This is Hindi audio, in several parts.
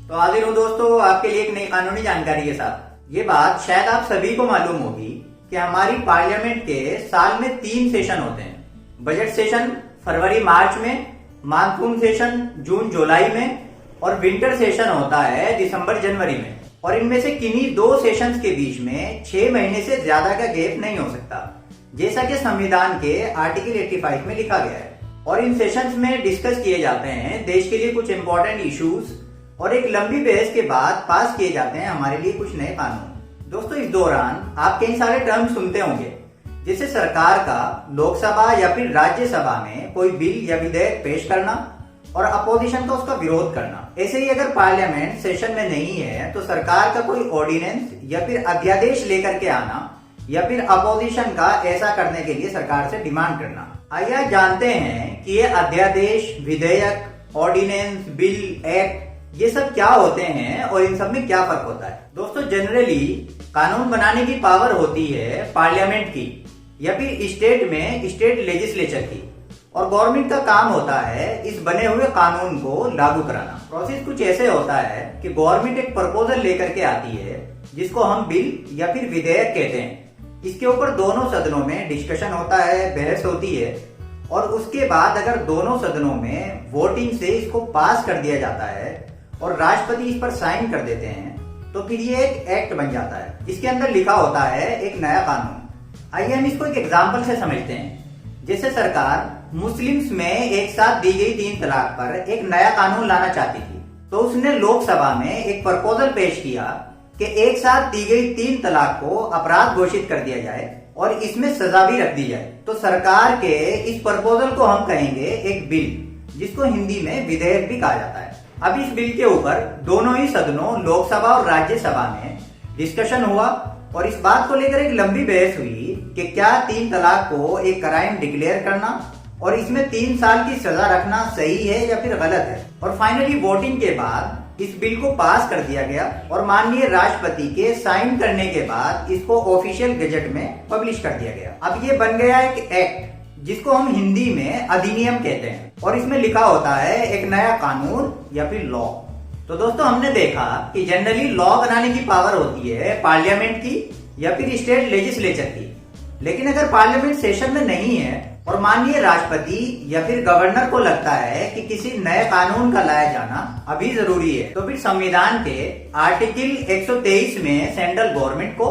तो हाजिर हूँ दोस्तों आपके लिए एक नई कानूनी जानकारी के साथ। ये बात शायद आप सभी को मालूम होगी कि हमारी पार्लियामेंट के साल में 3 सेशन होते हैं। बजट सेशन फरवरी मार्च में, मानसून सेशन जून जुलाई में और विंटर सेशन होता है दिसंबर जनवरी में। और इनमें से किन्हीं 2 सेशंस के बीच में 6 महीने से ज्यादा का गैप नहीं हो सकता, जैसा कि संविधान के आर्टिकल 85 में लिखा गया है। और इन सेशंस में डिस्कस किए जाते हैं देश के लिए कुछ इंपॉर्टेंट इश्यूज और एक लंबी बहस के बाद पास किए जाते हैं हमारे लिए कुछ नए कानून। दोस्तों, इस दौरान आप कई सारे टर्म सुनते होंगे, जैसे सरकार का लोकसभा या फिर राज्यसभा में कोई बिल या विधेयक पेश करना और अपोजिशन का उसका विरोध करना। ऐसे ही अगर पार्लियामेंट सेशन में नहीं है तो सरकार का कोई ऑर्डिनेंस या फिर अध्यादेश लेकर के आना या फिर अपोजिशन का ऐसा करने के लिए सरकार से डिमांड करना। आइए जानते हैं कि ये अध्यादेश, विधेयक, ऑर्डिनेंस, बिल, एक्ट ये सब क्या होते हैं और इन सब में क्या फर्क होता है। दोस्तों, जनरली कानून बनाने की पावर होती है पार्लियामेंट की या फिर स्टेट में स्टेट लेजिस्लेचर की, और गवर्नमेंट का काम होता है इस बने हुए कानून को लागू कराना। प्रोसेस कुछ ऐसे होता है कि गवर्नमेंट एक प्रपोजल लेकर के आती है जिसको हम बिल या फिर विधेयक कहते हैं। इसके ऊपर दोनों सदनों में डिस्कशन होता है, बहस होती है, और उसके बाद अगर दोनों सदनों में वोटिंग से इसको पास कर दिया जाता है और राष्ट्रपति इस पर साइन कर देते हैं तो फिर ये एक एक्ट बन जाता है। इसके अंदर लिखा होता है एक नया कानून। आइए हम इसको एक एग्जाम्पल से समझते हैं। जैसे सरकार मुस्लिम्स में एक साथ दी गई 3 तलाक पर एक नया कानून लाना चाहती थी, तो उसने लोकसभा में एक प्रपोजल पेश किया कि एक साथ दी गई 3 तलाक को अपराध घोषित कर दिया जाए और इसमें सजा भी रख दी जाए। तो सरकार के इस प्रपोजल को हम कहेंगे एक बिल, जिसको हिंदी में विधेयक भी कहा जाता है। अब इस बिल के ऊपर दोनों ही सदनों लोकसभा और राज्यसभा में डिस्कशन हुआ और इस बात को लेकर एक लंबी बहस हुई कि क्या 3 तलाक को एक क्राइम डिक्लेयर करना और इसमें 3 साल की सजा रखना सही है या फिर गलत है। और फाइनली वोटिंग के बाद इस बिल को पास कर दिया गया और माननीय राष्ट्रपति के साइन करने के बाद इसको ऑफिशियल गजट में पब्लिश कर दिया गया। अब ये बन गया एक एक्ट, जिसको हम हिंदी में अधिनियम कहते हैं, और इसमें लिखा होता है एक नया कानून या फिर लॉ। तो दोस्तों, हमने देखा कि जनरली लॉ बनाने की पावर होती है पार्लियामेंट की या फिर स्टेट लेजिस्लेचर की। लेकिन अगर पार्लियामेंट सेशन में नहीं है और माननीय राष्ट्रपति या फिर गवर्नर को लगता है कि किसी नए कानून का लाया जाना अभी जरूरी है, तो फिर संविधान के आर्टिकल 123 में सेंट्रल गवर्नमेंट को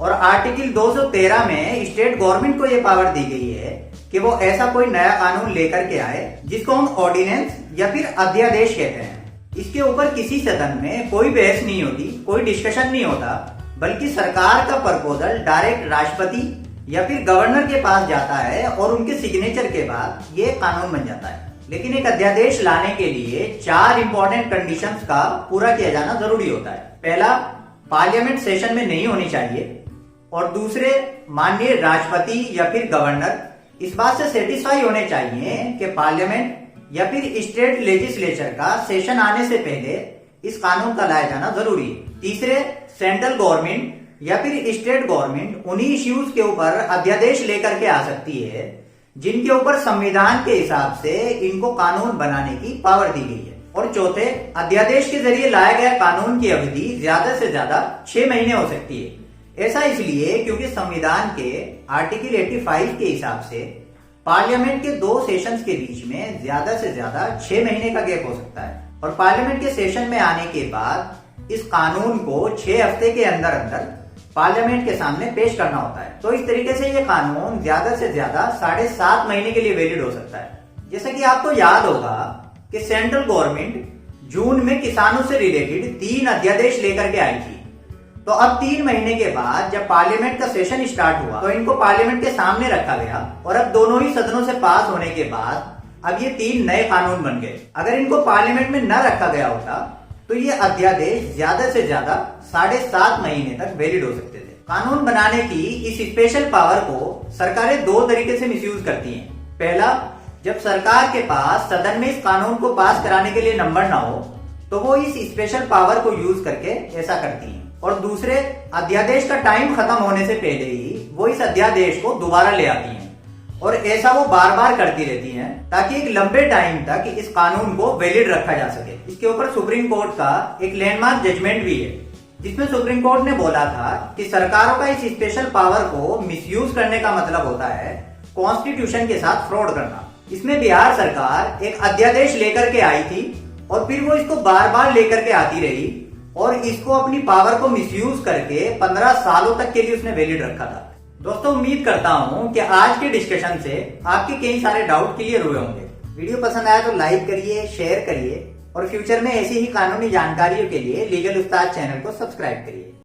और आर्टिकल 213 में स्टेट गवर्नमेंट को यह पावर दी गई है कि वो ऐसा कोई नया कानून लेकर के आए जिसको हम ऑर्डिनेंस या फिर अध्यादेश कहते हैं। इसके ऊपर किसी सदन में कोई बहस नहीं होती, कोई डिस्कशन नहीं होता, बल्कि सरकार का प्रपोजल डायरेक्ट राष्ट्रपति या फिर गवर्नर के पास जाता है और उनके सिग्नेचर के बाद ये कानून बन जाता है। लेकिन एक अध्यादेश लाने के लिए 4 इंपॉर्टेंट कंडीशंस का पूरा किया जाना जरूरी होता है। पहला, पार्लियामेंट सेशन में नहीं होनी चाहिए, और दूसरे, माननीय राष्ट्रपति या फिर गवर्नर इस बात से सेटिस्फाई होने चाहिए कि पार्लियामेंट या फिर स्टेट लेजिस्लेचर का सेशन आने से पहले इस कानून का लाया जाना जरूरी है। तीसरे, सेंट्रल गवर्नमेंट या फिर स्टेट गवर्नमेंट उन्हीं इश्यूज के ऊपर अध्यादेश लेकर के आ सकती है जिनके ऊपर संविधान के हिसाब से इनको कानून बनाने की पावर दी गई है। और चौथे, अध्यादेश के जरिए लाया गया कानून की अवधि ज्यादा से ज्यादा 6 महीने हो सकती है। ऐसा इसलिए क्योंकि संविधान के आर्टिकल 85 के हिसाब से पार्लियामेंट के 2 सेशंस के बीच में ज्यादा से ज्यादा 6 महीने का गैप हो सकता है, और पार्लियामेंट के सेशन में आने के बाद इस कानून को 6 हफ्ते के अंदर अंदर पार्लियामेंट के सामने पेश करना होता है। तो इस तरीके से ये कानून ज्यादा से ज्यादा 7.5 महीने के लिए वैलिड हो सकता है। जैसा कि आपको याद होगा कि सेंट्रल गवर्नमेंट जून में किसानों से रिलेटेड 3 अध्यादेश लेकर के आई थी। तो अब 3 महीने के बाद जब पार्लियामेंट का सेशन स्टार्ट हुआ तो इनको पार्लियामेंट के सामने रखा गया, और अब दोनों ही सदनों से पास होने के बाद अब ये 3 नए कानून बन गए। अगर इनको पार्लियामेंट में न रखा गया होता तो ये अध्यादेश ज्यादा से ज्यादा 7.5 महीने तक वैलिड हो सकते थे। कानून बनाने की इस स्पेशल पावर को सरकारें 2 तरीके से मिसयूज करती हैं। पहला, जब सरकार के पास सदन में इस कानून को पास कराने के लिए नंबर ना हो तो वो इस स्पेशल पावर को यूज करके ऐसा करती हैं। और दूसरे, अध्यादेश का टाइम खत्म होने से पहले ही वो इस अध्यादेश को दोबारा ले आती हैं और ऐसा वो बार बार करती रहती हैं ताकि एक लंबे टाइम तक इस कानून को वैलिड रखा जा सके। इसके ऊपर सुप्रीम कोर्ट का एक लैंडमार्क जजमेंट भी है, जिसमें सुप्रीम कोर्ट ने बोला था कि सरकारों का इस स्पेशल पावर को मिसयूज करने का मतलब होता है कॉन्स्टिट्यूशन के साथ फ्रॉड करना। इसमें बिहार सरकार एक अध्यादेश लेकर के आई थी और फिर वो इसको बार बार लेकर के आती रही और इसको अपनी पावर को मिसयूज करके 15 सालों तक के लिए उसने वैलिड रखा था। दोस्तों, उम्मीद करता हूं कि आज के डिस्कशन से आपके कई सारे डाउट क्लियर हुए होंगे। वीडियो पसंद आया तो लाइक करिए, शेयर करिए और फ्यूचर में ऐसी ही कानूनी जानकारियों के लिए लीगल उस्ताद चैनल को सब्सक्राइब करिए।